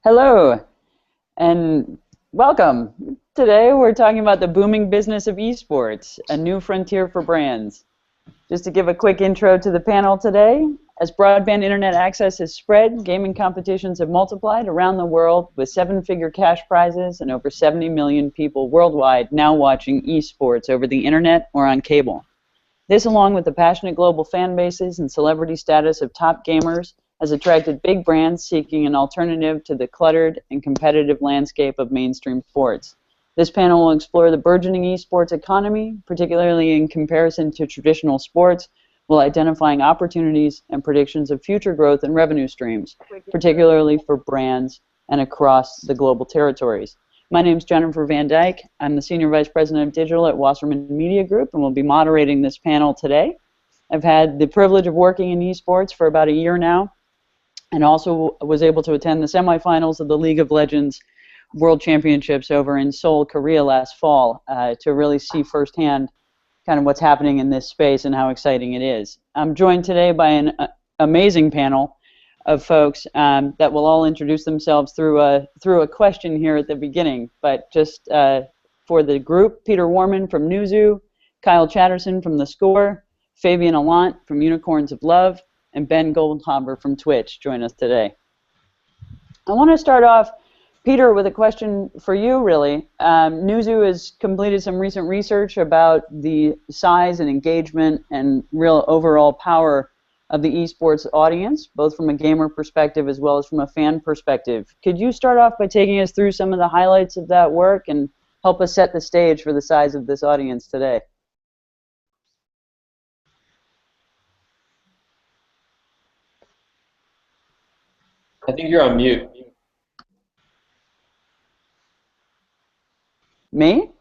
Hello and welcome. Today we're talking about the booming business of esports, a new frontier for brands. Just to give a quick intro to the panel today, as broadband internet access has spread, gaming competitions have multiplied around the world with seven-figure cash prizes and over 70 million people worldwide now watching esports over the internet or on cable. This, along with the passionate global fan bases and celebrity status of top gamers, has attracted big brands seeking an alternative to the cluttered and competitive landscape of mainstream sports. This panel will explore the burgeoning esports economy, particularly in comparison to traditional sports, while identifying opportunities and predictions of future growth and revenue streams, particularly for brands and across the global territories. My name is Jennifer Van Dijk. I'm the Senior Vice President of Digital at Wasserman Media Group, and will be moderating this panel today. I've had the privilege of working in esports for about a year now, and also was able to attend the semifinals of the League of Legends World Championships over in Seoul, Korea last fall to really see firsthand kind of what's happening in this space and how exciting it is. I'm joined today by an amazing panel of folks that will all introduce themselves through a question here at the beginning. But just for the group, Peter Warman from Newzoo, Kyle Chatterson from theScore, Fabian Mallant from Unicorns of Love, and Ben Goldhaber from Twitch join us today. I want to start off, Peter, with a question for you, really. Newzoo has completed some recent research about the size and engagement and real overall power of the esports audience, both from a gamer perspective as well as from a fan perspective. Could you start off by taking us through some of the highlights of that work and help us set the stage for the size of this audience today? I think you're on mute. Me?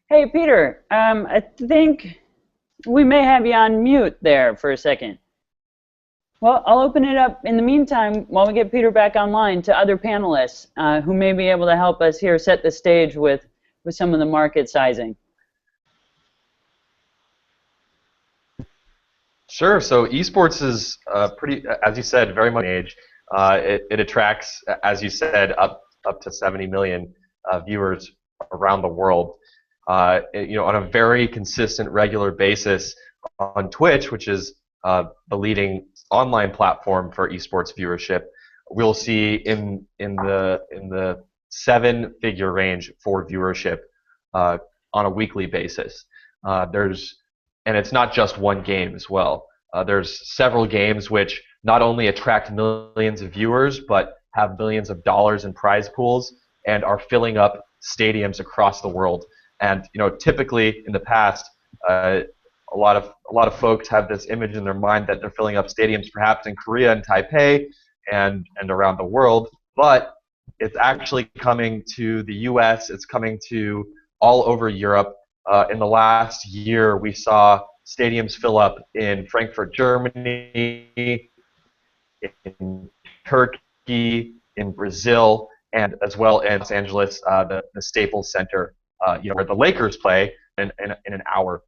Hey, Peter, I think we may have you on mute there for a second. Well, I'll open it up in the meantime while we get Peter back online to other panelists who may be able to help us here set the stage with some of the market sizing. Sure. So esports is pretty, as you said, very much age. It attracts, as you said, up to 70 million viewers around the world. On a very consistent, regular basis on Twitch, which is the leading online platform for esports viewership, we'll see in the seven-figure range for viewership on a weekly basis. And it's not just one game as well. There's several games which not only attract millions of viewers, but have millions of dollars in prize pools and are filling up stadiums across the world. And typically in the past, a lot of folks have this image in their mind that they're filling up stadiums, perhaps in Korea and Taipei and around the world. But it's actually coming to the U.S. It's coming to all over Europe. In the last year, we saw stadiums fill up in Frankfurt, Germany, in Turkey, in Brazil, and as well in Los Angeles, the Staples Center, where the Lakers play in an hour,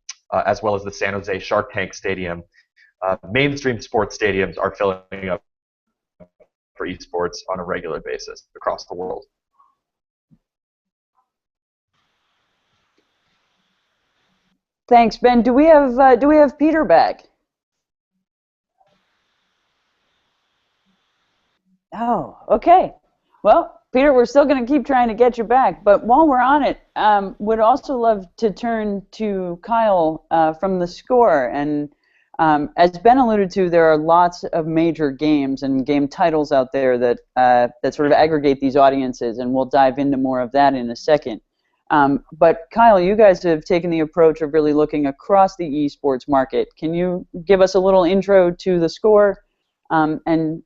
as well as the San Jose Shark Tank Stadium. Mainstream sports stadiums are filling up for esports on a regular basis across the world. Thanks, Ben. Do we have Peter back? Oh, okay. Well, Peter, we're still going to keep trying to get you back, but while we're on it, would also love to turn to Kyle from theScore. And as Ben alluded to, there are lots of major games and game titles out there that sort of aggregate these audiences, and we'll dive into more of that in a second. But Kyle, you guys have taken the approach of really looking across the esports market. Can you give us a little intro to theScore and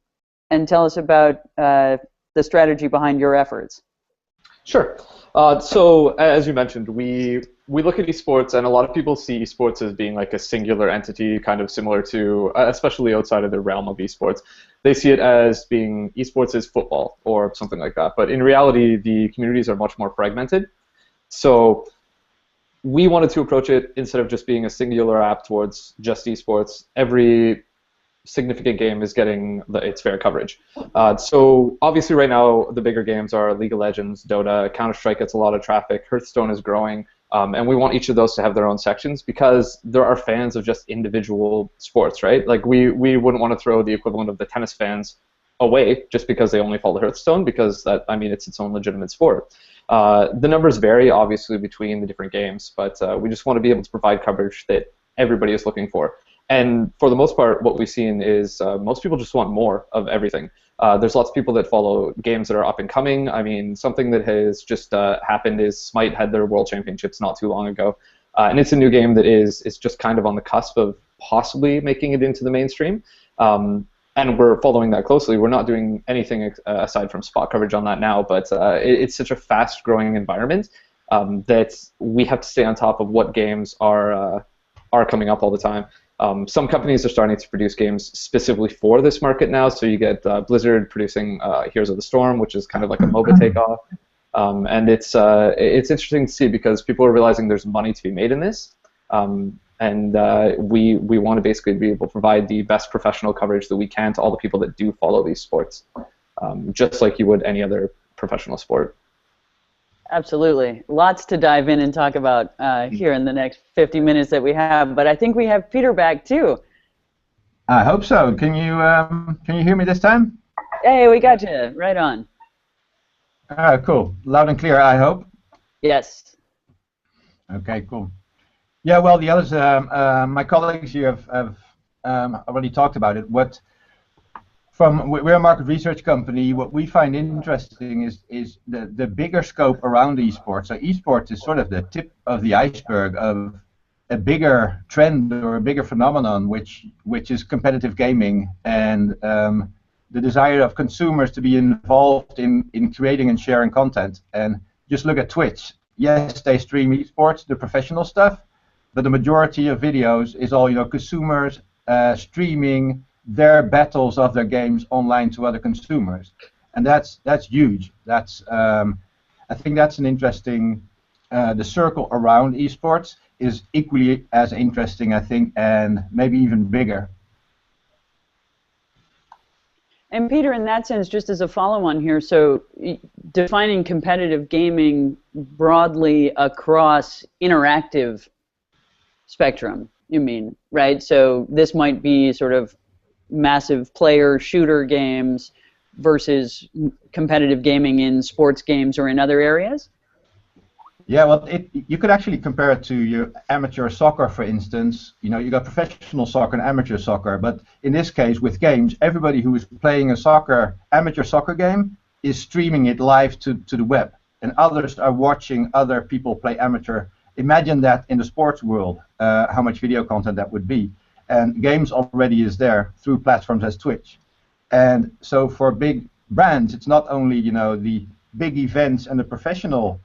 tell us about the strategy behind your efforts? Sure. So as you mentioned, we look at esports, and a lot of people see esports as being like a singular entity, kind of similar to, especially outside of the realm of esports. They see it as being esports is football or something like that. But in reality, the communities are much more fragmented. So we wanted to approach it instead of just being a singular app towards just esports. Every significant game is getting its fair coverage. So obviously right now the bigger games are League of Legends, Dota, Counter-Strike gets a lot of traffic, Hearthstone is growing, and we want each of those to have their own sections because there are fans of just individual sports, right? Like we wouldn't want to throw the equivalent of the tennis fans away just because they only follow Hearthstone, because that, I mean, it's its own legitimate sport. The numbers vary obviously between the different games, but we just want to be able to provide coverage that everybody is looking for. And for the most part, what we've seen is most people just want more of everything. There's lots of people that follow games that are up and coming. I mean, something that has just happened is Smite had their World Championships not too long ago. And it's a new game that is just kind of on the cusp of possibly making it into the mainstream. And we're following that closely. We're not doing anything aside from spot coverage on that now, but it's such a fast-growing environment that we have to stay on top of what games are coming up all the time. Some companies are starting to produce games specifically for this market now. So you get Blizzard producing Heroes of the Storm, which is kind of like a MOBA takeoff. And it's interesting to see because people are realizing there's money to be made in this. And we want to basically be able to provide the best professional coverage that we can to all the people that do follow these sports, just like you would any other professional sport. Absolutely. Lots to dive in and talk about here in the next 50 minutes that we have, but I think we have Peter back too. I hope so. Can you hear me this time? Hey, we got you. Right on. Cool. Loud and clear, I hope. Yes. Okay, cool. Yeah, well, the others, my colleagues here have already talked about it. We're a market research company. What we find interesting is the bigger scope around esports. So esports is sort of the tip of the iceberg of a bigger trend or a bigger phenomenon, which is competitive gaming and the desire of consumers to be involved in creating and sharing content. And just look at Twitch. Yes, they stream esports, the professional stuff, but the majority of videos is all consumers streaming their battles of their games online to other consumers, and that's huge. That's I think that's an interesting. The circle around esports is equally as interesting, I think, and maybe even bigger. And Peter, in that sense, just as a follow-on here, so defining competitive gaming broadly across interactive spectrum, you mean, right? So this might be sort of massive player shooter games versus competitive gaming in sports games or in other areas? Yeah, well, you could actually compare it to your amateur soccer, for instance. You got professional soccer and amateur soccer, but in this case, with games, everybody who is playing a amateur soccer game is streaming it live to the web, and others are watching other people play amateur. Imagine that in the sports world, how much video content that would be. And games already is there through platforms as Twitch. And so for big brands, it's not only the big events and the professional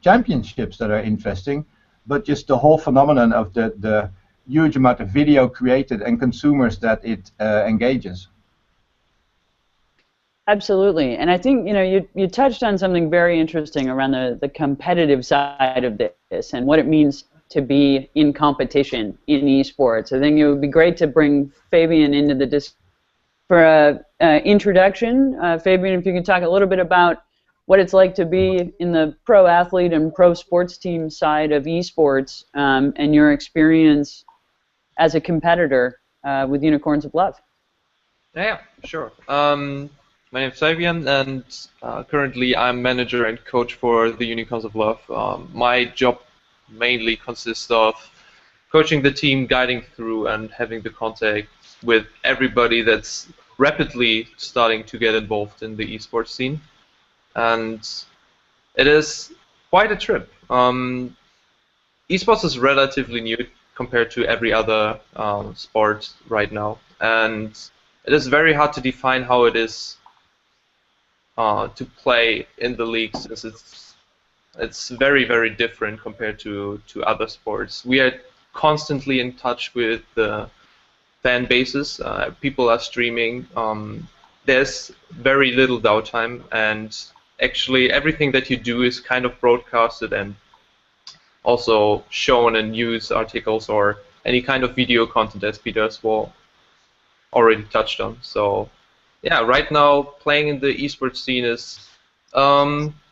championships that are interesting, but just the whole phenomenon of the huge amount of video created and consumers that it engages. Absolutely, and I think you touched on something very interesting around the competitive side of this and what it means to be in competition in esports. I think it would be great to bring Fabian into the discussion for an introduction. Fabian, if you could talk a little bit about what it's like to be in the pro athlete and pro sports team side of esports and your experience as a competitor with Unicorns of Love. Yeah, sure. My name is Fabian, and currently I'm manager and coach for the Unicorns of Love. My job mainly consists of coaching the team, guiding through, and having the contact with everybody that's rapidly starting to get involved in the esports scene. And it is quite a trip. Esports is relatively new compared to every other sport right now, and it is very hard to define how it is to play in the league, since it's very, very different compared to other sports. We are constantly in touch with the fan bases. People are streaming. There's very little downtime, and actually everything that you do is kind of broadcasted and also shown in news articles or any kind of video content, as Peter as well already touched on. So yeah, right now playing in the esports scene is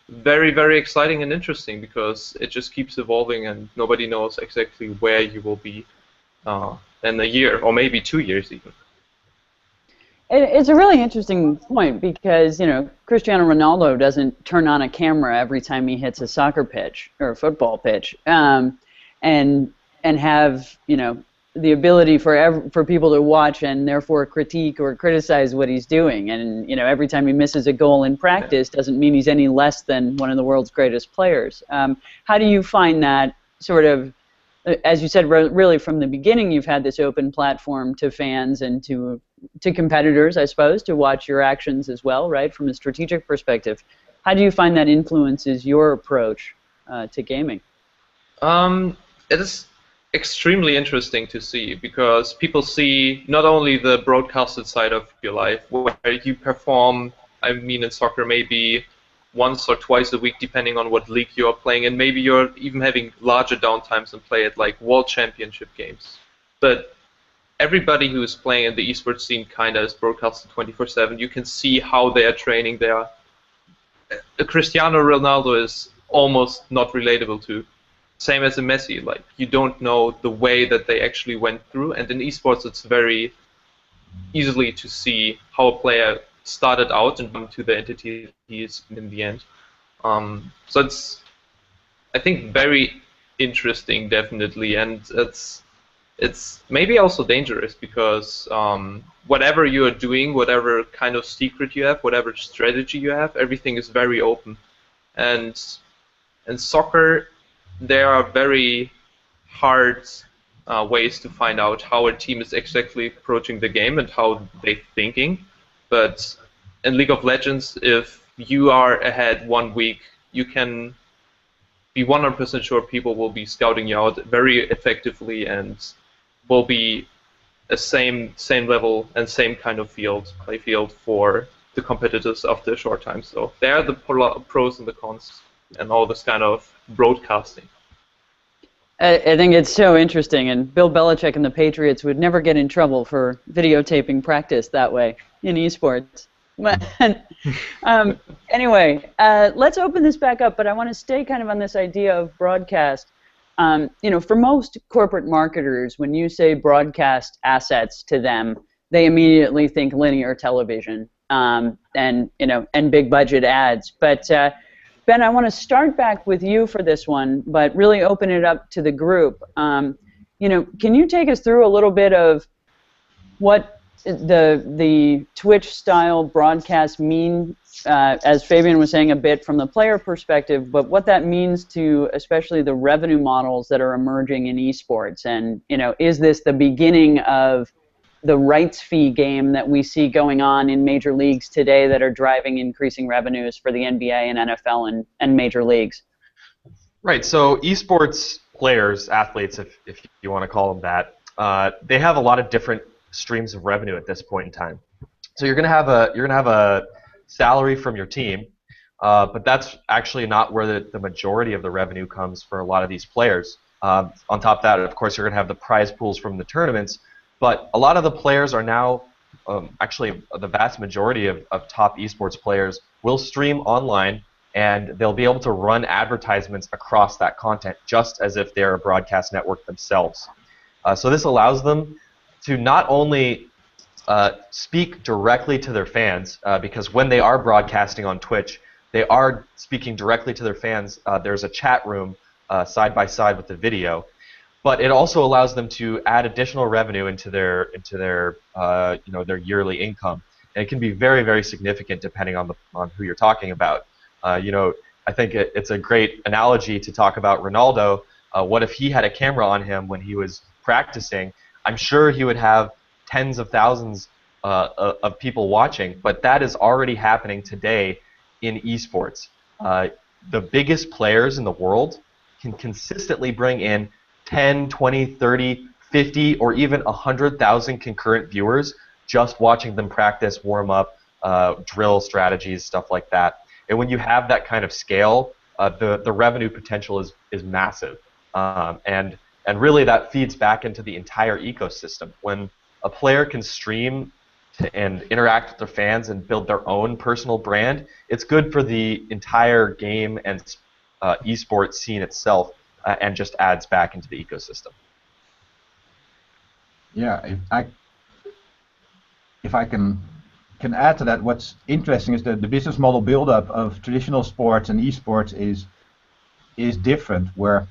very, very exciting and interesting because it just keeps evolving and nobody knows exactly where you will be in a year or maybe 2 years even. It's a really interesting point because, you know, Cristiano Ronaldo doesn't turn on a camera every time he hits a soccer pitch or a football pitch, and have, you know, the ability for people to watch and therefore critique or criticize what he's doing. And, you know, every time he misses a goal in practice doesn't mean he's any less than one of the world's greatest players. How do you find that sort of, as you said, really from the beginning, you've had this open platform to fans and to competitors, I suppose, to watch your actions as well, right, from a strategic perspective. How do you find that influences your approach to gaming? It is extremely interesting to see because people see not only the broadcasted side of your life where you perform, I mean in soccer maybe once or twice a week depending on what league you're playing, and maybe you're even having larger downtimes and play at like world championship games. But everybody who is playing in the esports scene kind of is broadcasted 24/7. You can see how they are training. Cristiano Ronaldo is almost not relatable to. Same as a Messi. Like, you don't know the way that they actually went through. And in esports, it's very easily to see how a player started out and to the entity he is in the end. So it's, I think, very interesting, definitely, and it's maybe also dangerous because whatever you are doing, whatever kind of secret you have, whatever strategy you have, everything is very open. And in soccer, there are very hard ways to find out how a team is exactly approaching the game and how they're thinking. But in League of Legends, if you are ahead 1 week, you can be 100% sure people will be scouting you out very effectively and will be a same level and same kind of play field for the competitors after a short time. So there are the pros and the cons and all this kind of broadcasting. I think it's so interesting, and Bill Belichick and the Patriots would never get in trouble for videotaping practice that way in esports. Anyway, let's open this back up, but I want to stay kind of on this idea of broadcast. You know, for most corporate marketers, when you say broadcast assets to them, they immediately think linear television and, you know, and big budget ads. But Ben, I want to start back with you for this one, but really open it up to the group. You know, can you take us through a little bit of what the Twitch-style broadcasts mean, as Fabian was saying a bit from the player perspective, but what that means to especially the revenue models that are emerging in esports? And, you know, is this the beginning of the rights fee game that we see going on in major leagues today that are driving increasing revenues for the NBA and NFL and major leagues? Right, so esports players, athletes, if you want to call them that, they have a lot of different streams of revenue at this point in time. So you're gonna have a salary from your team, but that's actually not where the majority of the revenue comes for a lot of these players. On top of that, of course, you're gonna have the prize pools from the tournaments, but a lot of the players are now, actually the vast majority of top esports players will stream online, and they'll be able to run advertisements across that content just as if they're a broadcast network themselves. So this allows them to not only speak directly to their fans, because when they are broadcasting on Twitch, they are speaking directly to their fans. There's a chat room side by side with the video, but it also allows them to add additional revenue into their you know, their yearly income, and it can be very, very significant depending on who you're talking about. You know, I think it's a great analogy to talk about Ronaldo. What if he had a camera on him when he was practicing? I'm sure he would have tens of thousands of people watching, but that is already happening today in esports. The biggest players in the world can consistently bring in 10, 20, 30, 50, or even 100,000 concurrent viewers just watching them practice, warm up, drill strategies, stuff like that. And when you have that kind of scale, the revenue potential is massive. And really that feeds back into the entire ecosystem. When a player can stream and interact with their fans and build their own personal brand, it's good for the entire game and esports scene itself, and just adds back into the ecosystem. Yeah, if I can add to that, what's interesting is that the business model build-up of traditional sports and esports is different. Where,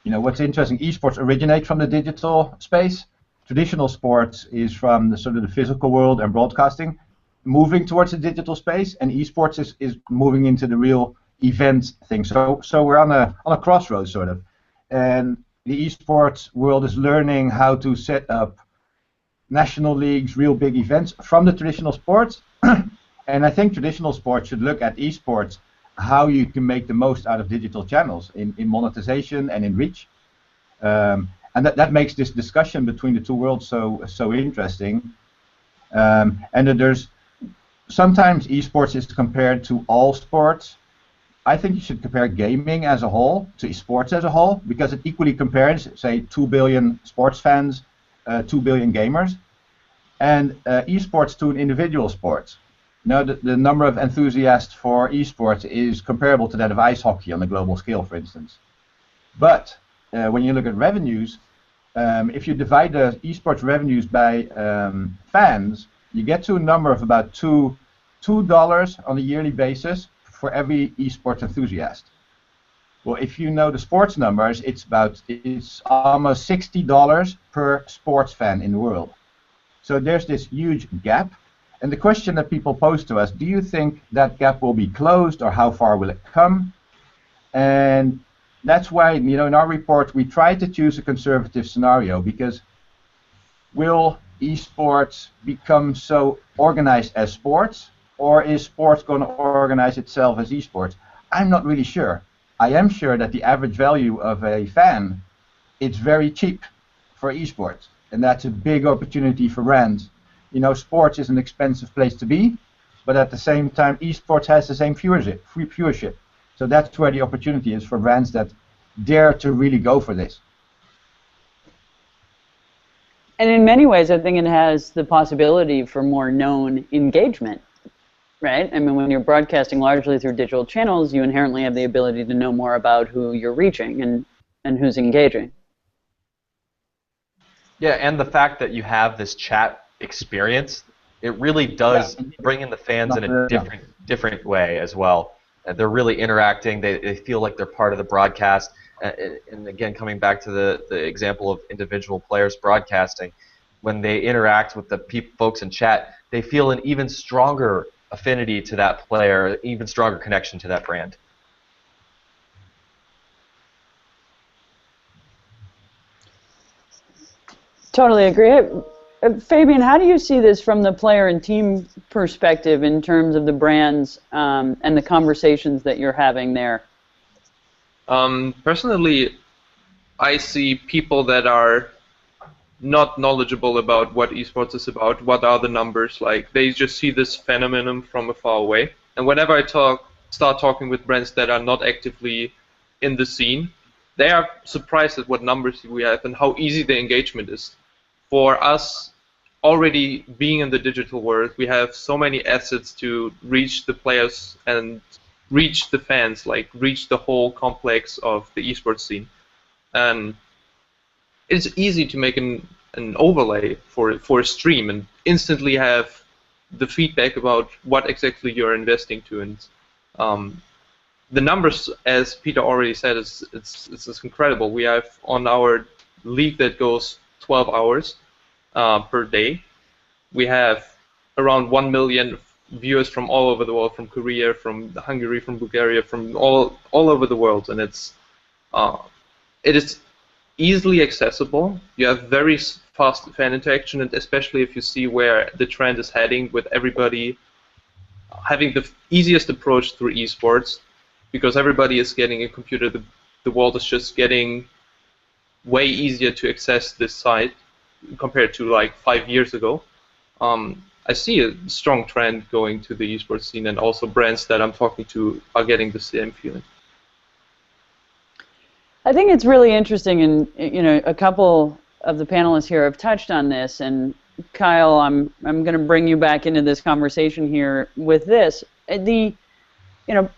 you know, what's interesting, esports originate from the digital space. Traditional sports is from the sort of the physical world and broadcasting, moving towards the digital space, and esports is moving into the real event thing. So we're on a crossroads sort of, and the esports world is learning how to set up national leagues, real big events from the traditional sports. And I think traditional sports should look at esports, how you can make the most out of digital channels in monetization and in reach. And that makes this discussion between the two worlds so interesting. And that there's sometimes esports is compared to all sports. I think you should compare gaming as a whole to esports as a whole, because it equally compares, say, 2 billion sports fans, 2 billion gamers, and esports to an individual sport. Now, the number of enthusiasts for esports is comparable to that of ice hockey on a global scale, for instance. But when you look at revenues, if you divide the esports revenues by fans, you get to a number of about $2 on a yearly basis for every esports enthusiast. Well, if you know the sports numbers, it's almost $60 per sports fan in the world. So there's this huge gap. And the question that people pose to us, do you think that gap will be closed, or how far will it come? And that's why, you know, in our report we try to choose a conservative scenario, because will esports become so organized as sports, or is sports going to organize itself as esports? I'm not really sure. I am sure that the average value of a fan, it's very cheap for esports, and that's a big opportunity for brands. You know, sports is an expensive place to be, but at the same time, esports has the same viewership. So that's where the opportunity is for brands that dare to really go for this. And in many ways, I think it has the possibility for more known engagement, right? I mean, when you're broadcasting largely through digital channels, you inherently have the ability to know more about who you're reaching and who's engaging. Yeah, and the fact that you have this chat experience, it really does bring in the fans in a different way as well. They're really interacting. They feel like they're part of the broadcast. And again, coming back to the example of individual players broadcasting, when they interact with the folks in chat, they feel an even stronger affinity to that player, even stronger connection to that brand. Totally agree. Fabian, how do you see this from the player and team perspective in terms of the brands and the conversations that you're having there? Personally, I see people that are not knowledgeable about what esports is about, what are the numbers like. They just see this phenomenon from afar away. And whenever I start talking with brands that are not actively in the scene, they are surprised at what numbers we have and how easy the engagement is. For us, already being in the digital world, we have so many assets to reach the players and reach the fans, like reach the whole complex of the esports scene. And it's easy to make an overlay for a stream and instantly have the feedback about what exactly you're investing to. And the numbers, as Peter already said, it's incredible. We have on our league that goes 12 hours per day. We have around 1 million viewers from all over the world, from Korea, from Hungary, from Bulgaria, from all over the world, and it is easily accessible. You have very fast fan interaction, and especially if you see where the trend is heading, with everybody having the easiest approach through esports, because everybody is getting a computer. The world is just getting way easier to access this site compared to like 5 years ago. I see a strong trend going to the esports scene, and also brands that I'm talking to are getting the same feeling. I think it's really interesting, and a couple of the panelists here have touched on this. And Kyle, I'm going to bring you back into this conversation here with this.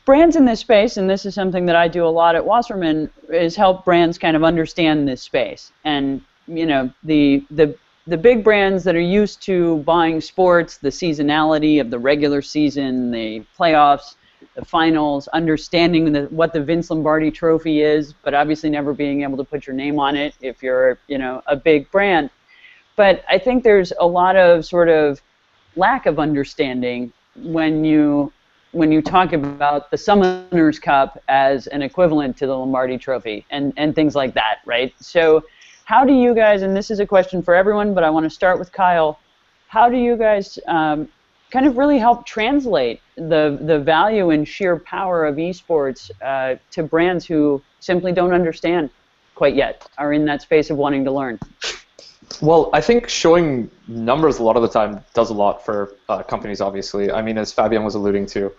Brands in this space, and this is something that I do a lot at Wasserman, is help brands kind of understand this space. And the big brands that are used to buying sports, the seasonality of the regular season, the playoffs, the finals, understanding what the Vince Lombardi Trophy is, but obviously never being able to put your name on it if you're a big brand. But I think there's a lot of sort of lack of understanding when you talk about the Summoners Cup as an equivalent to the Lombardi Trophy and things like that, right? So how do you guys, and this is a question for everyone, but I want to start with Kyle, how do you guys kind of really help translate the value and sheer power of esports to brands who simply don't understand quite yet, are in that space of wanting to learn? Well, I think showing numbers a lot of the time does a lot for companies, obviously. I mean, as Fabian was alluding to,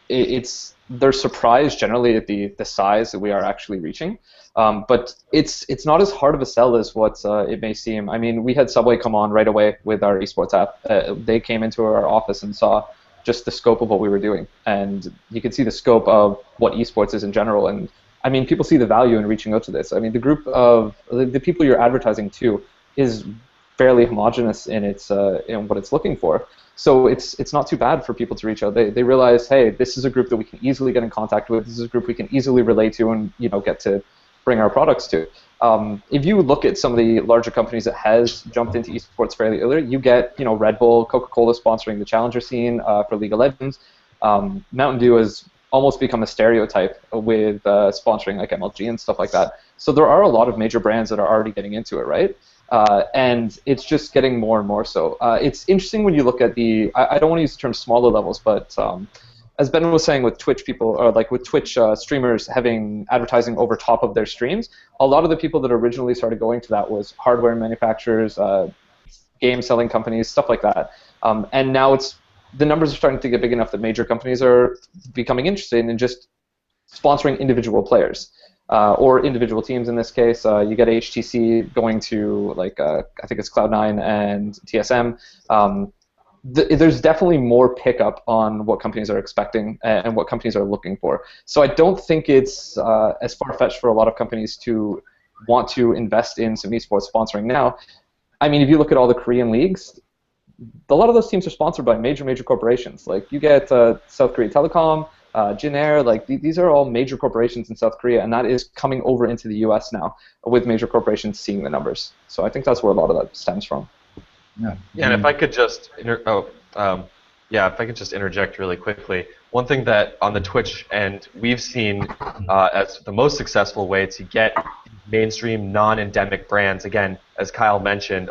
they're surprised generally at the size that we are actually reaching. But it's not as hard of a sell as what it may seem. I mean, we had Subway come on right away with our esports app. They came into our office and saw just the scope of what we were doing. And you could see the scope of what esports is in general. And I mean, people see the value in reaching out to this. I mean, the group of the people you're advertising to is fairly homogenous in its in what it's looking for. So it's not too bad for people to reach out. They realize, hey, this is a group that we can easily get in contact with. This is a group we can easily relate to and get to bring our products to. If you look at some of the larger companies that has jumped into esports fairly early, you get Red Bull, Coca-Cola sponsoring the challenger scene for League of Legends. Mountain Dew has almost become a stereotype with sponsoring like MLG and stuff like that. So there are a lot of major brands that are already getting into it, right? And it's just getting more and more so. It's interesting when you look at I don't want to use the term smaller levels, but as Ben was saying with Twitch people, or like with Twitch streamers having advertising over top of their streams, a lot of the people that originally started going to that was hardware manufacturers, game selling companies, stuff like that. And now the numbers are starting to get big enough that major companies are becoming interested in just sponsoring individual players. Or individual teams in this case. You get HTC going to I think it's Cloud9 and TSM. There's definitely more pickup on what companies are expecting and what companies are looking for. So I don't think it's as far-fetched for a lot of companies to want to invest in some esports sponsoring now. I mean, if you look at all the Korean leagues, a lot of those teams are sponsored by major corporations. Like you get South Korea Telecom, Jin Air, these are all major corporations in South Korea, and that is coming over into the U.S. now with major corporations seeing the numbers. So I think that's where a lot of that stems from. Yeah, and if I could just interject really quickly, one thing that on the Twitch end we've seen as the most successful way to get mainstream non-endemic brands, again, as Kyle mentioned,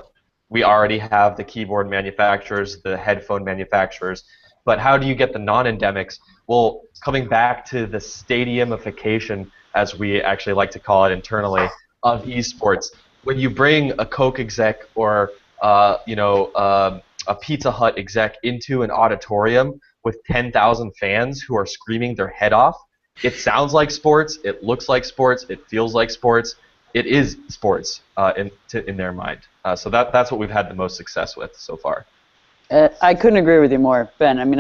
we already have the keyboard manufacturers, the headphone manufacturers, but how do you get the non-endemics? Well, coming back to the stadiumification, as we actually like to call it internally, of esports, when you bring a Coke exec or a Pizza Hut exec into an auditorium with 10,000 fans who are screaming their head off, it sounds like sports, it looks like sports, it feels like sports, it is sports in their mind. So that's what we've had the most success with so far. I couldn't agree with you more, Ben. I mean,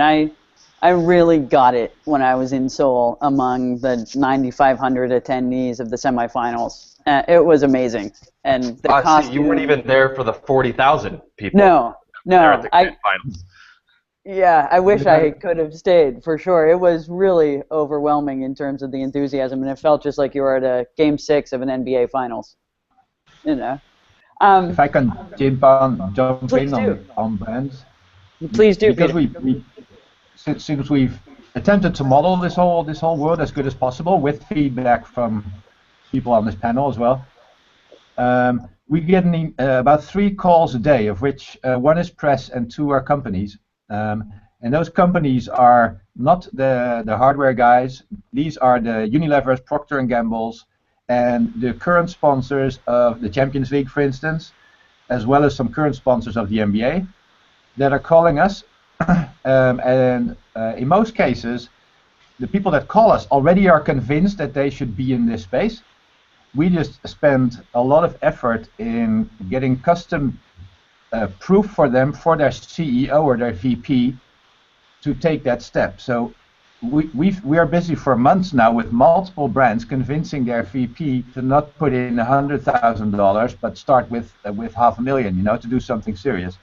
I really got it when I was in Seoul among the 9,500 attendees of the semifinals. It was amazing, and the costume. You weren't even there for the 40,000 people. No. At the grand finals. Yeah, I wish I could have stayed for sure. It was really overwhelming in terms of the enthusiasm, and it felt just like you were at a Game 6 of an NBA Finals. If I can jump in on brands. Please do. Because since we've attempted to model this whole world as good as possible with feedback from people on this panel as well, we get about 3 calls a day, of which 1 is press and 2 are companies. And those companies are not the hardware guys. These are the Unilevers, Procter & Gamble's, and the current sponsors of the Champions League, for instance, as well as some current sponsors of the NBA. that are calling us, and in most cases, the people that call us already are convinced that they should be in this space. We just spend a lot of effort in getting custom proof for them, for their CEO or their VP, to take that step. So we are busy for months now with multiple brands convincing their VP to not put in $100,000, but start with $500,000, you know, to do something serious.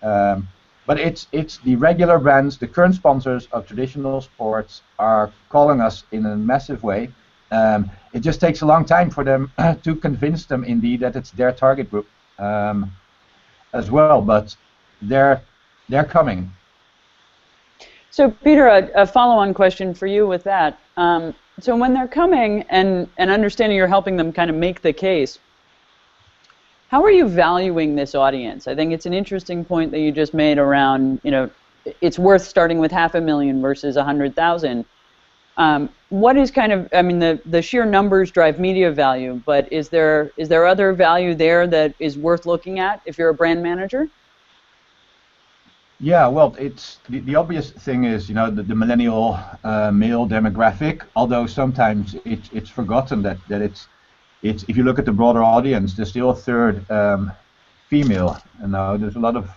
But it's the regular brands, the current sponsors of traditional sports, are calling us in a massive way. It just takes a long time for them to convince them indeed that it's their target group as well, but they're coming. So Peter, a follow-on question for you with that. So when they're coming and understanding you're helping them kind of make the case, how are you valuing this audience? I think it's an interesting point that you just made around, you know, it's worth starting with $500,000 versus $100,000. What is kind of, I mean, the sheer numbers drive media value, but is there other value there that is worth looking at if you're a brand manager? Yeah, well, it's the obvious thing is, you know, the millennial male demographic. Although sometimes it's forgotten that it's if you look at the broader audience, there's still a third female. And now there's a lot of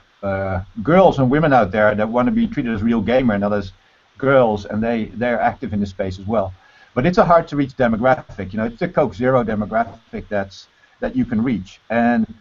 girls and women out there that want to be treated as real gamer, not as girls, and they're active in the space as well. But it's a hard to reach demographic. You know, it's the Coke Zero demographic that you can reach. And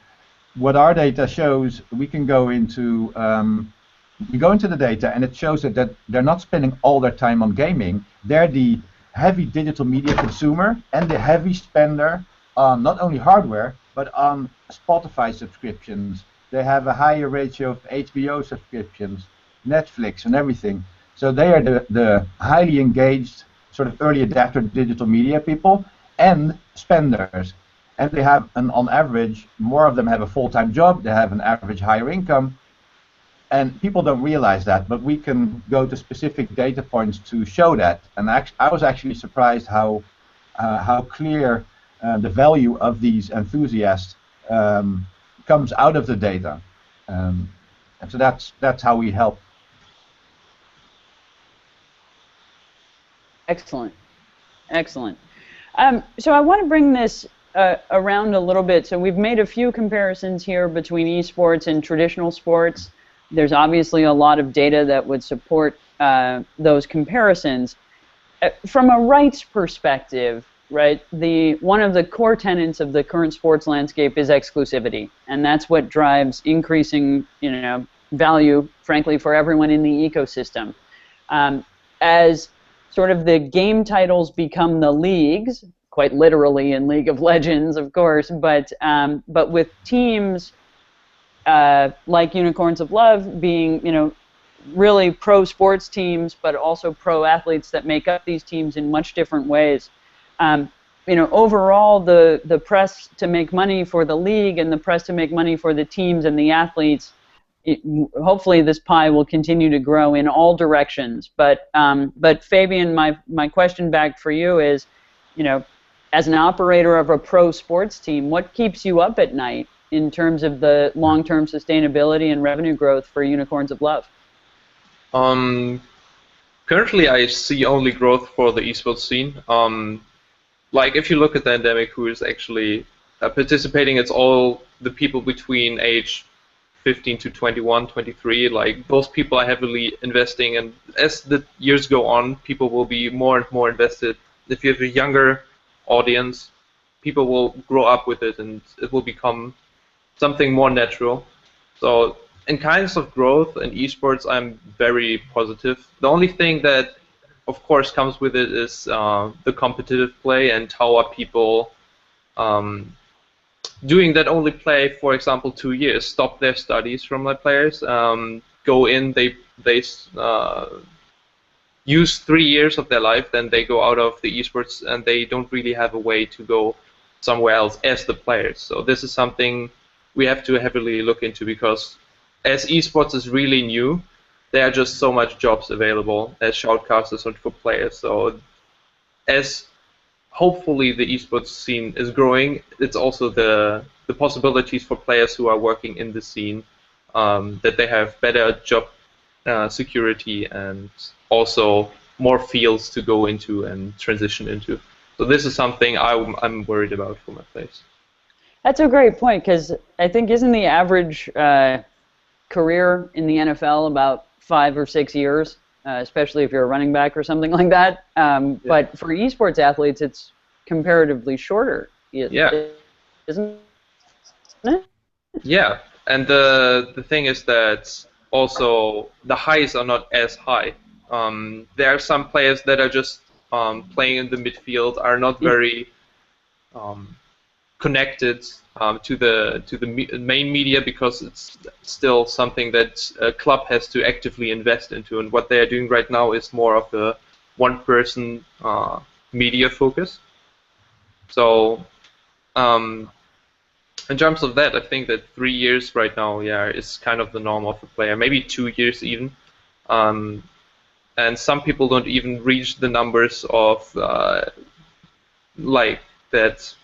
what our data shows, we can go into the data, and it shows that they're not spending all their time on gaming. They're the heavy digital media consumer and the heavy spender on not only hardware, but on Spotify subscriptions. They have a higher ratio of HBO subscriptions, Netflix, and everything. So they are the highly engaged, sort of early adapter digital media people and spenders. And they have, on average, more of them have a full-time job. They have an average higher income. And people don't realize that, but we can go to specific data points to show that. And I was actually surprised how clear the value of these enthusiasts comes out of the data. And so that's how we help. Excellent, excellent. So I want to bring this around a little bit. So we've made a few comparisons here between esports and traditional sports. There's obviously a lot of data that would support those comparisons. From a rights perspective, right, one of the core tenets of the current sports landscape is exclusivity, and that's what drives increasing, you know, value, frankly, for everyone in the ecosystem. As sort of the game titles become the leagues, quite literally in League of Legends, of course, but with teams like Unicorns of Love being, you know, really pro sports teams, but also pro athletes that make up these teams in much different ways. You know, overall, the press to make money for the league and the press to make money for the teams and the athletes, hopefully this pie will continue to grow in all directions. But Fabian, my question back for you is, you know, as an operator of a pro sports team, what keeps you up at night in terms of the long-term sustainability and revenue growth for Unicorns of Love? Currently, I see only growth for the esports scene. Like, if you look at the endemic, who is actually participating, it's all the people between age 15 to 21, 23. Like, those people are heavily investing, and as the years go on, people will be more and more invested. If you have a younger audience, people will grow up with it, and it will become something more natural. So in kinds of growth in esports, I'm very positive. The only thing that, of course, comes with it is the competitive play, and how are people doing that only play, for example, 2 years, stop their studies from my players, go in, they use 3 years of their life, then they go out of the esports, and they don't really have a way to go somewhere else as the players. So this is something we have to heavily look into, because as esports is really new, there are just so much jobs available as shoutcasters and for players. So as hopefully the esports scene is growing, it's also the possibilities for players who are working in the scene that they have better job security and also more fields to go into and transition into. So this is something I'm worried about for my place. That's a great point, because I think isn't the average career in the NFL about 5 or 6 years, especially if you're a running back or something like that. But for esports athletes, it's comparatively shorter. Yeah. Isn't it? Yeah, and the thing is that also the highs are not as high. There are some players that are just playing in the midfield, are not very connected to the main media, because it's still something that a club has to actively invest into, and what they are doing right now is more of a one-person media focus. So in terms of that, I think that 3 years right now, is kind of the norm of a player, maybe 2 years even. And some people don't even reach the numbers of like that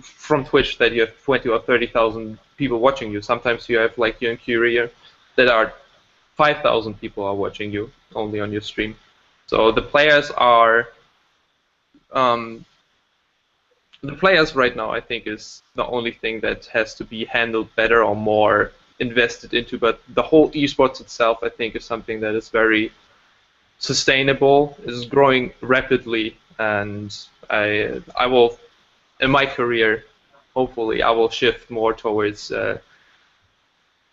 from Twitch, that you have 20 or 30,000 people watching you. Sometimes you have, like, your career that are 5,000 people are watching you only on your stream. So the players are the players right now, I think, is the only thing that has to be handled better or more invested into. But the whole esports itself, I think, is something that is very sustainable, is growing rapidly, and I will, in my career, hopefully, I will shift more towards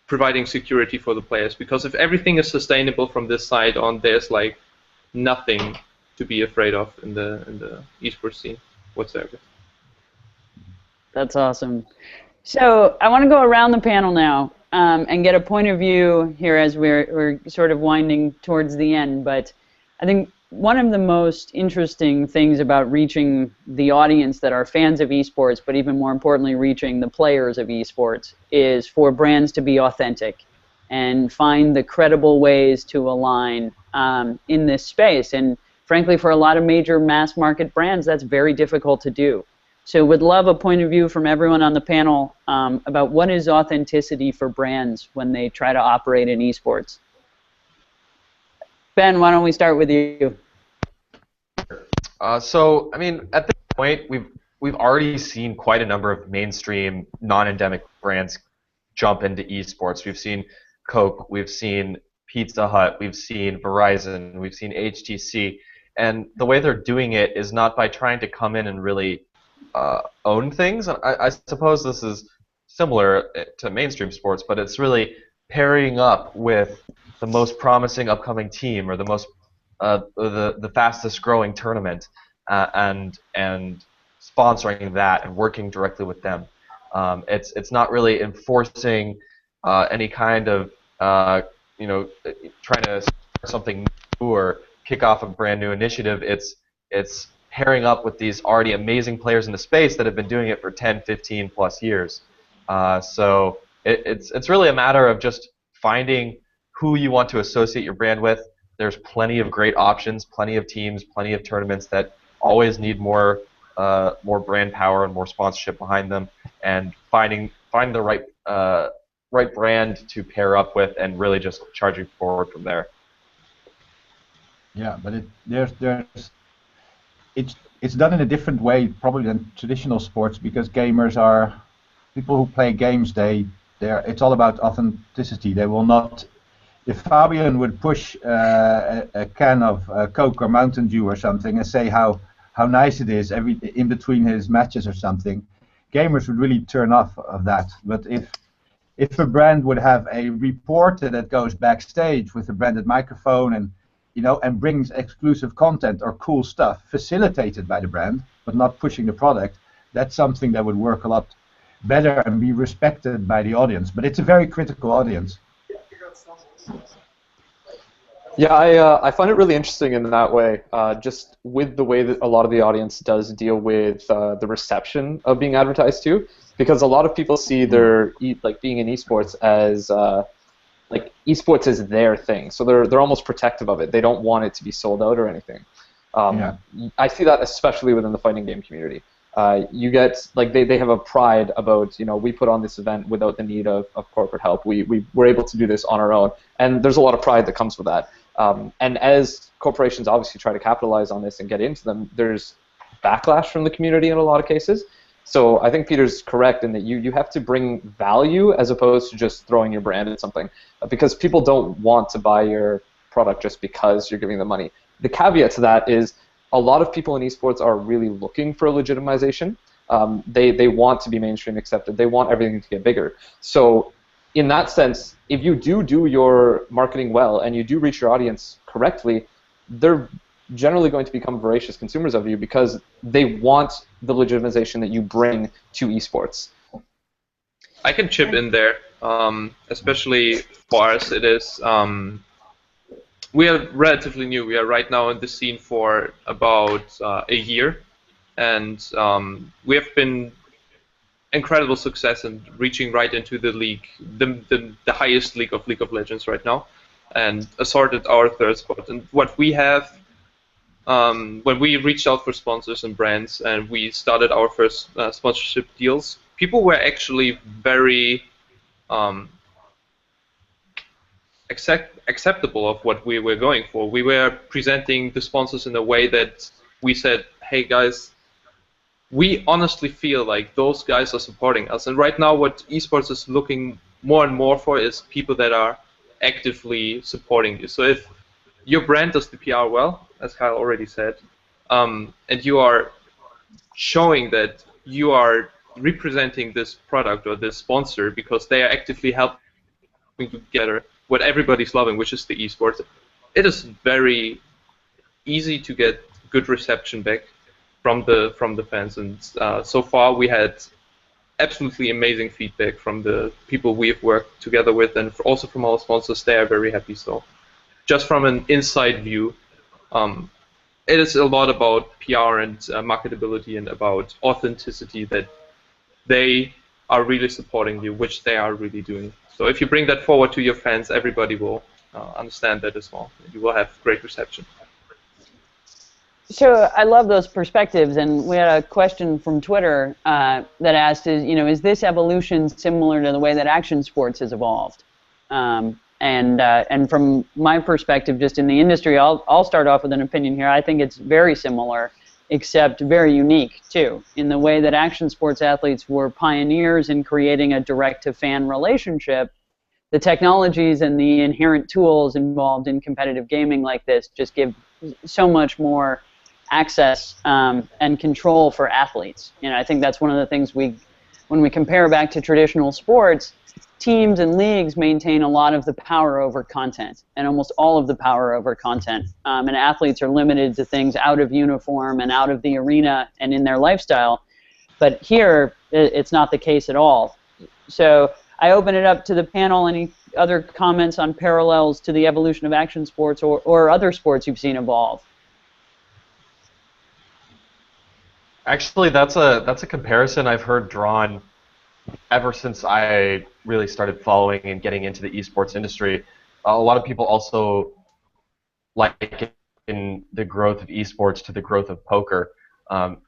providing security for the players. Because if everything is sustainable from this side on, there's like nothing to be afraid of in the esports scene whatsoever. That's awesome. So I want to go around the panel now and get a point of view here as we're sort of winding towards the end. But I think one of the most interesting things about reaching the audience that are fans of esports, but even more importantly, reaching the players of esports, is for brands to be authentic and find the credible ways to align in this space. And frankly, for a lot of major mass market brands, that's very difficult to do. So would love a point of view from everyone on the panel about what is authenticity for brands when they try to operate in esports. Ben, why don't we start with you? So, I mean, at this point, we've already seen quite a number of mainstream non-endemic brands jump into esports. We've seen Coke, we've seen Pizza Hut, we've seen Verizon, we've seen HTC, and the way they're doing it is not by trying to come in and really own things. I suppose this is similar to mainstream sports, but it's really pairing up with the most promising upcoming team or the most the fastest growing tournament and sponsoring that and working directly with them. It's not really enforcing any kind of trying to start something new or kick off a brand new initiative. It's pairing up with these already amazing players in the space that have been doing it for 10, 15 plus years. So it's really a matter of just finding who you want to associate your brand with. There's plenty of great options, plenty of teams, plenty of tournaments that always need more brand power and more sponsorship behind them, and finding the right brand to pair up with and really just charging forward from there. Yeah, but it's done in a different way probably than traditional sports, because gamers are people who play games. It's all about authenticity. They will not. If Fabian would push a can of Coke or Mountain Dew or something and say how nice it is in between his matches or something, gamers would really turn off of that. But if a brand would have a reporter that goes backstage with a branded microphone and brings exclusive content or cool stuff facilitated by the brand, but not pushing the product, that's something that would work a lot better and be respected by the audience. But it's a very critical audience. Yeah, I find it really interesting in that way, just with the way that a lot of the audience does deal with the reception of being advertised to, because a lot of people see their being in esports as esports is their thing, so they're almost protective of it. They don't want it to be sold out or anything. I see that especially within the fighting game community. You get like they have a pride about, you know, we put on this event without the need of corporate help. We were able to do this on our own, and there's a lot of pride that comes with that. And as corporations obviously try to capitalize on this and get into them, there's backlash from the community in a lot of cases. So I think Peter's correct in that you have to bring value as opposed to just throwing your brand at something, because people don't want to buy your product just because you're giving them money. The caveat to that is a lot of people in esports are really looking for legitimization. They want to be mainstream accepted. They want everything to get bigger. So in that sense, if you do your marketing well and you do reach your audience correctly, they're generally going to become voracious consumers of you because they want the legitimization that you bring to esports. I can chip in there, especially for us. It is we are relatively new. We are right now in the scene for about a year, and we have been incredible success in reaching right into the league, the highest league of Legends right now, and assorted our third spot. And what we have, when we reached out for sponsors and brands and we started our first sponsorship deals, people were actually very acceptable of what we were going for. We were presenting the sponsors in a way that we said, hey guys, we honestly feel like those guys are supporting us. And right now what esports is looking more and more for is people that are actively supporting you. So if your brand does the PR well, as Kyle already said, and you are showing that you are representing this product or this sponsor because they are actively helping together what everybody's loving, which is the esports, it is very easy to get good reception back from the fans. And so far we had absolutely amazing feedback from the people we have worked together with, and also from our sponsors. They are very happy. So just from an inside view, it is a lot about PR and marketability and about authenticity, that they are really supporting you, which they are really doing. So if you bring that forward to your fans, everybody will understand that as well. You will have great reception. So I love those perspectives, and we had a question from Twitter that asked, is this evolution similar to the way that action sports has evolved? And from my perspective, just in the industry, I'll start off with an opinion here. I think it's very similar, except very unique too, in the way that action sports athletes were pioneers in creating a direct-to-fan relationship. The technologies and the inherent tools involved in competitive gaming like this just give so much more access and control for athletes. I think that's one of the things when we compare back to traditional sports, teams and leagues maintain a lot of the power over content, and almost all of the power over content. And athletes are limited to things out of uniform and out of the arena and in their lifestyle. But here, it's not the case at all. So I open it up to the panel. Any other comments on parallels to the evolution of action sports or other sports you've seen evolve? Actually, that's a comparison I've heard drawn ever since I really started following and getting into the esports industry. A lot of people also like in the growth of esports to the growth of poker.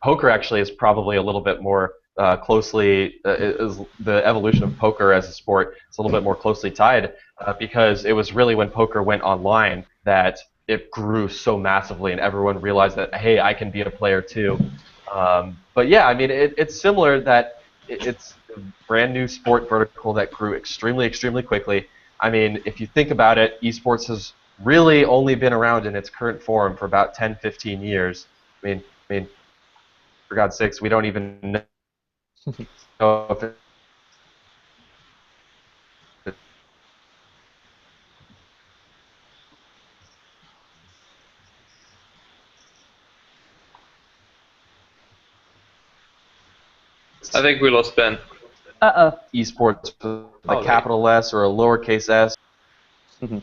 Poker actually is probably a little bit more closely, is the evolution of poker as a sport is a little bit more closely tied because it was really when poker went online that it grew so massively and everyone realized that, hey, I can be a player too. But yeah, I mean, it's similar that it's a brand new sport vertical that grew extremely, extremely quickly. I mean, if you think about it, esports has really only been around in its current form for about 10, 15 years. I mean, for God's sakes, we don't even know if it I think we lost Ben. Uh-oh. esports with a capital S or a lowercase s. Mm-hmm.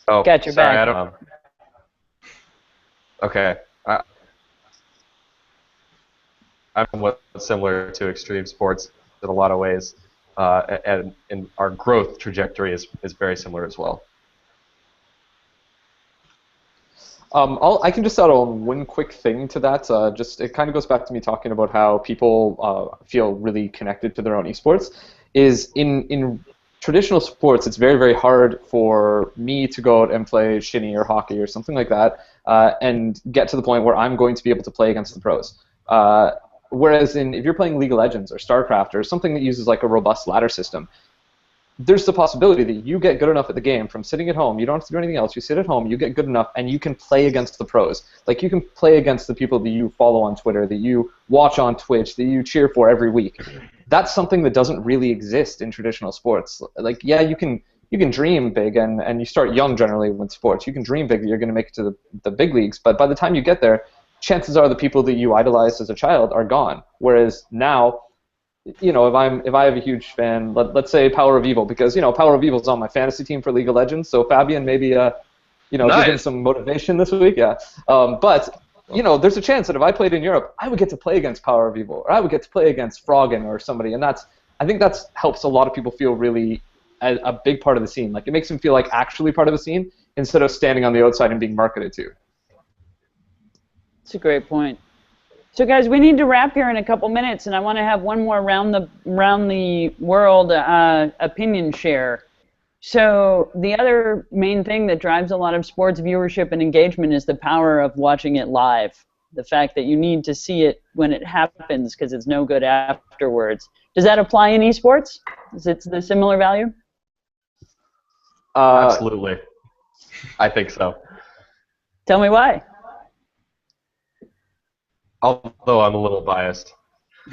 Oh, Got your sorry, back. I don't. Okay. I'm somewhat similar to extreme sports in a lot of ways, and our growth trajectory is very similar as well. I can just add on one quick thing to that. Just it kind of goes back to me talking about how people feel really connected to their own esports. Is in traditional sports, it's very, very hard for me to go out and play shinny or hockey or something like that and get to the point where I'm going to be able to play against the pros. Whereas if you're playing League of Legends or StarCraft or something that uses like a robust ladder system, there's the possibility that you get good enough at the game from sitting at home. You don't have to do anything else. You sit at home, you get good enough, and you can play against the pros. Like, you can play against the people that you follow on Twitter, that you watch on Twitch, that you cheer for every week. That's something that doesn't really exist in traditional sports. Like, yeah, you can dream big, and you start young generally with sports. You can dream big that you're going to make it to the big leagues, but by the time you get there, chances are the people that you idolized as a child are gone. Whereas now, you know, if I have a huge fan, let's say Power of Evil, because, you know, Power of Evil is on my fantasy team for League of Legends. So Fabian, maybe you know, Nice. give him some motivation this week, yeah. But you know, there's a chance that if I played in Europe, I would get to play against Power of Evil, or I would get to play against Froggen or somebody, and I think that helps a lot of people feel really a big part of the scene. Like, it makes them feel like actually part of the scene instead of standing on the outside and being marketed to. That's a great point. So, guys, we need to wrap here in a couple minutes, and I want to have one more round the world opinion share. So, the other main thing that drives a lot of sports viewership and engagement is the power of watching it live. The fact that you need to see it when it happens because it's no good afterwards. Does that apply in esports? Is it the similar value? Absolutely. I think so. Tell me why. Although I'm a little biased.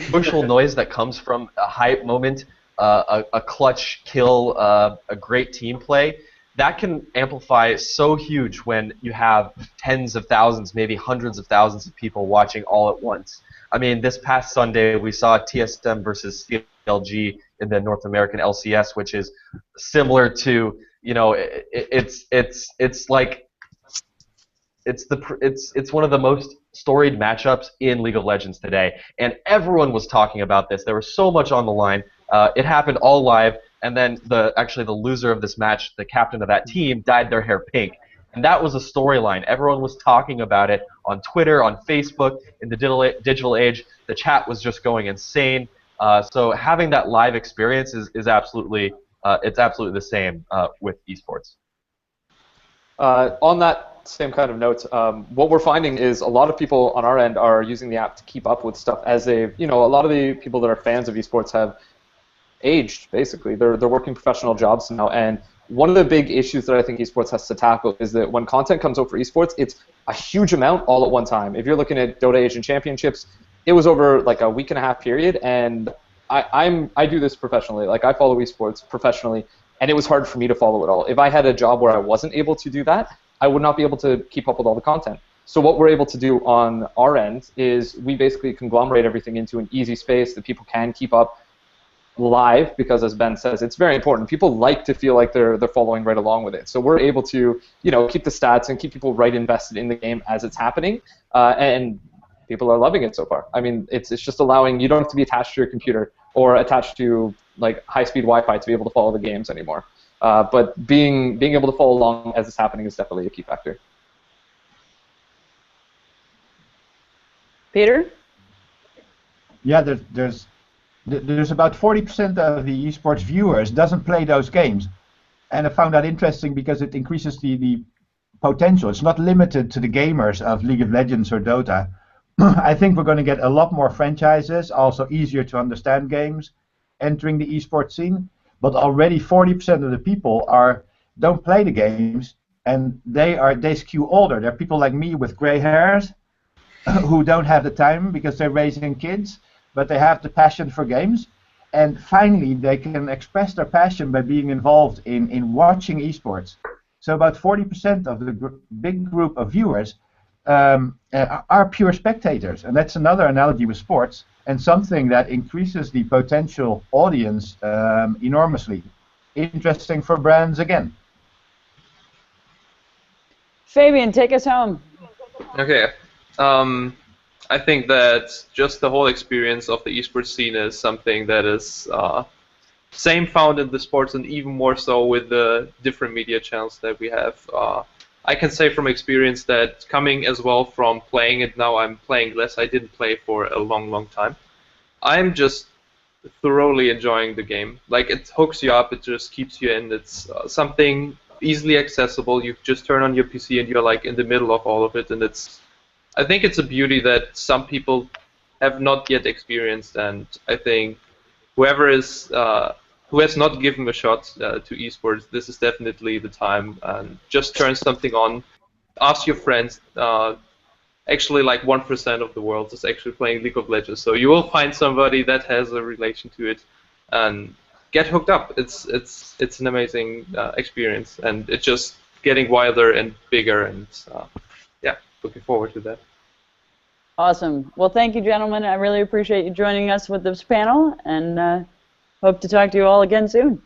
Social noise that comes from a hype moment, a clutch kill, a great team play, that can amplify so huge when you have tens of thousands, maybe hundreds of thousands of people watching all at once. I mean, this past Sunday we saw TSM versus CLG in the North American LCS, which is similar to, you know, it's like it's one of the most storied matchups in League of Legends today, and everyone was talking about this. There was so much on the line. It happened all live, and then actually the loser of this match, the captain of that team, dyed their hair pink, and that was a storyline. Everyone was talking about it on Twitter, on Facebook. In the digital age, the chat was just going insane. So having that live experience is absolutely it's absolutely the same with esports. On that same kind of note, what we're finding is a lot of people on our end are using the app to keep up with stuff as you know, a lot of the people that are fans of esports have aged, basically. They're working professional jobs now, and one of the big issues that I think esports has to tackle is that when content comes out for esports, it's a huge amount all at one time. If you're looking at Dota Asian Championships, it was over like a week and a half period, and I do this professionally. Like, I follow esports professionally, and it was hard for me to follow it all. If I had a job where I wasn't able to do that, I would not be able to keep up with all the content. So what we're able to do on our end is we basically conglomerate everything into an easy space that people can keep up live, because as Ben says, it's very important. People like to feel like they're following right along with it. So we're able to, you know, keep the stats and keep people right invested in the game as it's happening, and people are loving it so far. I mean, it's just allowing, you don't have to be attached to your computer or attached to like high-speed Wi-Fi to be able to follow the games anymore. But being able to follow along as it's happening is definitely a key factor. Peter? Yeah, there's about 40% of the esports viewers doesn't play those games, and I found that interesting because it increases the potential. It's not limited to the gamers of League of Legends or Dota. I think we're going to get a lot more franchises, also easier to understand games, entering the esports scene. But already 40% of the people don't play the games, and they skew older. They're people like me with gray hairs who don't have the time because they're raising kids, but they have the passion for games. And finally, they can express their passion by being involved in watching esports. So about 40% of the big group of viewers are pure spectators, and that's another analogy with sports, and something that increases the potential audience enormously. Interesting for brands again. Fabian, take us home. Okay. I think that just the whole experience of the esports scene is something that is same found in the sports, and even more so with the different media channels that we have. I can say from experience that coming as well from playing it, now I'm playing less. I didn't play for a long time. I'm just thoroughly enjoying the game. Like, it hooks you up, it just keeps you in. It's something easily accessible. You just turn on your PC and you're like in the middle of all of it, and I think it's a beauty that some people have not yet experienced, and I think whoever is who has not given a shot to esports, this is definitely the time. And just turn something on, ask your friends. Actually, like 1% of the world is actually playing League of Legends, so you will find somebody that has a relation to it, and get hooked up. It's an amazing experience, and it's just getting wilder and bigger, and yeah, looking forward to that. Awesome. Well, thank you, gentlemen. I really appreciate you joining us with this panel, and hope to talk to you all again soon.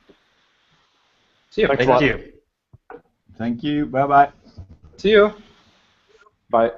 See you. Thank you. Thank you. Bye-bye. See you. Bye.